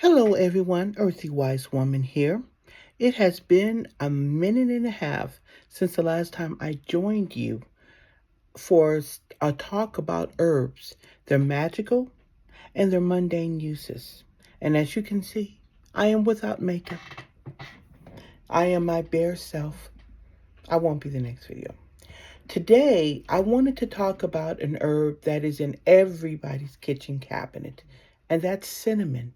Hello, everyone. Earthy Wise Woman here. It has been a minute and a half since the last time I joined you for a talk about herbs, their magical and their mundane uses. And as you can see, I am without makeup. I am my bare self. I won't be the next video. Today, I wanted to talk about an herb that is in everybody's kitchen cabinet, and that's cinnamon.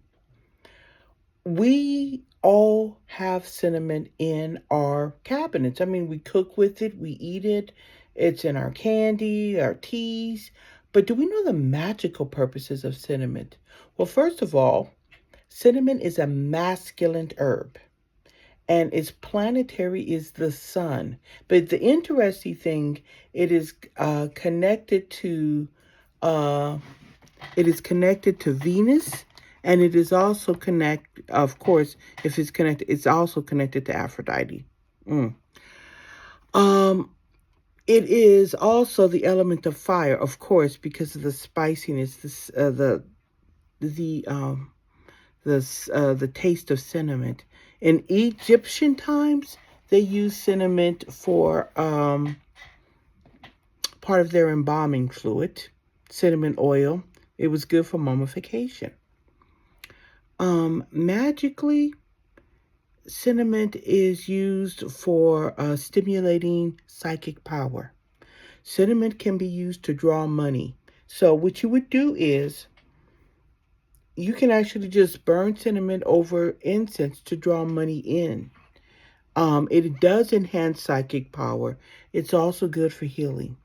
We all have cinnamon in our cabinets. I mean, we cook with it, we eat it, it's in our candy, our teas. But do we know the magical purposes of cinnamon? Well, first of all, cinnamon is a masculine herb, and its planetary is the sun. But the interesting thing, it is connected to uh, Venus, and it is also connect. Of course, if it's connected, it's also connected to Aphrodite. Mm. Um, it is also the element of fire, of course, because of the spiciness, the um, the taste of cinnamon. In Egyptian times, they used cinnamon for part of their embalming fluid, cinnamon oil. It was good for mummification. Magically, cinnamon is used for stimulating psychic power. Cinnamon can be used to draw money. So what you would do is you can actually just burn cinnamon over incense to draw money in. It does enhance psychic power. It's also good for healing.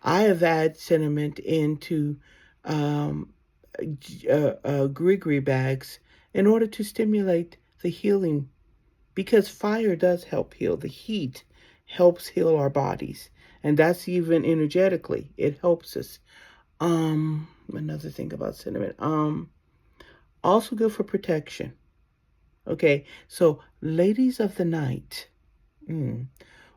I have added cinnamon into um, grigri bags in order to stimulate the healing, because fire does help heal. The heat helps heal our bodies, and that's even energetically. It helps us. Another thing about cinnamon. Also good for protection. Okay, so ladies of the night,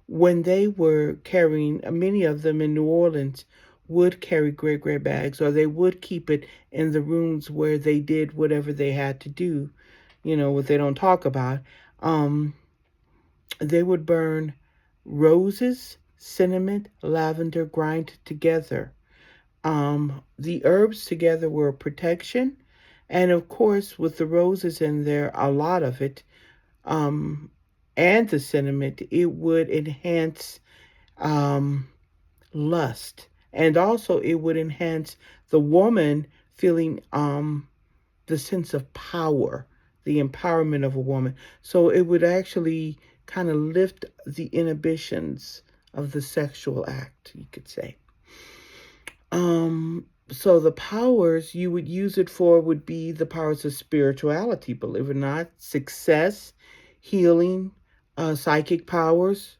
when they were carrying, many of them in New Orleans would carry grey bags, or they would keep it in the rooms where they did whatever they had to do, what they don't talk about. Um, they would burn roses, cinnamon, lavender, grind together. The herbs together were protection, and of course, with the roses in there, a lot of it, um, and the cinnamon, it would enhance um, lust, and also it would enhance the woman feeling the sense of power, the empowerment of a woman. So it would actually kind of lift the inhibitions of the sexual act, you could say. So the powers you would use it for would be the powers of spirituality, believe it or not, success, healing, psychic powers,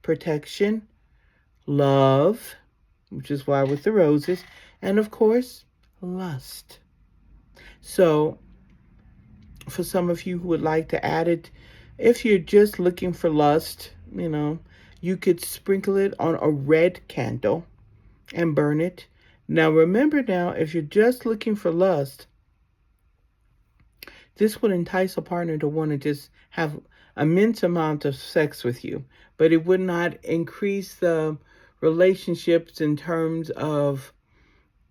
protection, love, which is why with the roses, and of course, lust. So for some of you who would like to add it, if you're just looking for lust, you could sprinkle it on a red candle and burn it. Now remember, if you're just looking for lust, this would entice a partner to want to just have immense amount of sex with you, but it would not increase the relationships in terms of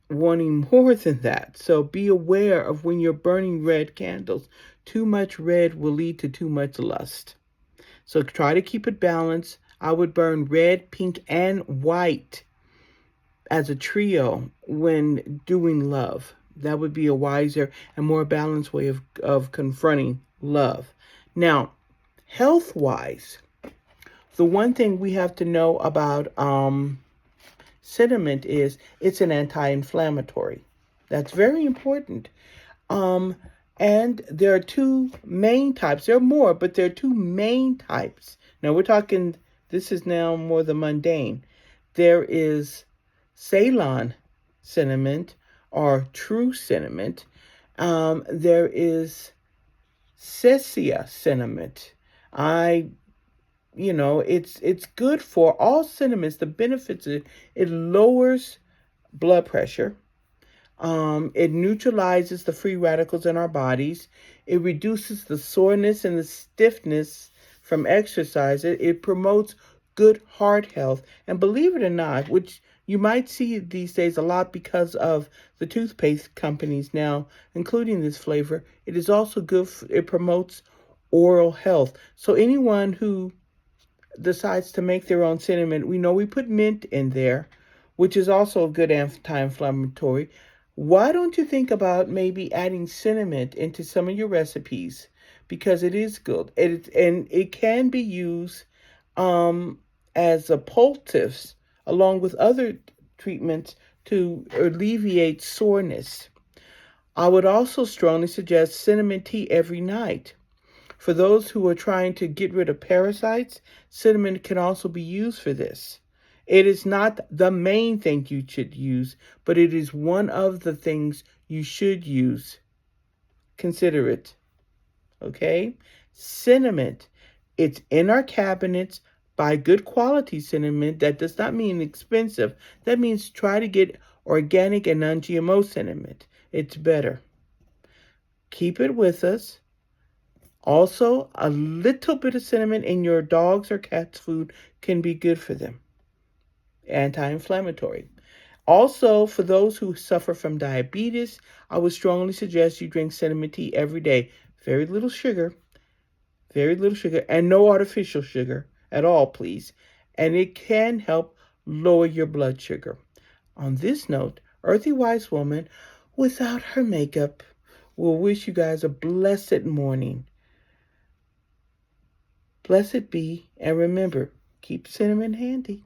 wanting more than that. So be aware of when you're burning red candles. Too much red will lead to too much lust. So try to keep it balanced. I would burn red, pink, and white as a trio when doing love. That would be a wiser and more balanced way of confronting love. Now, health-wise, the one thing we have to know about cinnamon is it's an anti-inflammatory. That's very important. And there are two main types. There are more, but there are two main types. Now we're talking, this is now more the mundane. There is Ceylon cinnamon or true cinnamon. There is Cassia cinnamon. It's good for all cinnamons. The benefits, it lowers blood pressure. It neutralizes the free radicals in our bodies. It reduces the soreness and the stiffness from exercise. It promotes good heart health. And believe it or not, which you might see these days a lot because of the toothpaste companies now, including this flavor, it is also good. It promotes oral health. So anyone who decides to make their own cinnamon, we know we put mint in there, which is also a good anti-inflammatory. Why don't you think about maybe adding cinnamon into some of your recipes? Because it is good. And it can be used um, as a poultice along with other treatments to alleviate soreness. I would also strongly suggest cinnamon tea every night. For those who are trying to get rid of parasites, cinnamon can also be used for this. It is not the main thing you should use, but it is one of the things you should use. Consider it. Okay? Cinnamon. It's in our cabinets. Buy good quality cinnamon. That does not mean expensive. That means try to get organic and non-GMO cinnamon. It's better. Keep it with us. Also, a little bit of cinnamon in your dog's or cat's food can be good for them. Anti-inflammatory. Also, for those who suffer from diabetes, I would strongly suggest you drink cinnamon tea every day. Very little sugar, and no artificial sugar at all, please. And it can help lower your blood sugar. On this note, Earthy Wise Woman, without her makeup, will wish you guys a blessed morning. Blessed be, and remember, keep cinnamon handy.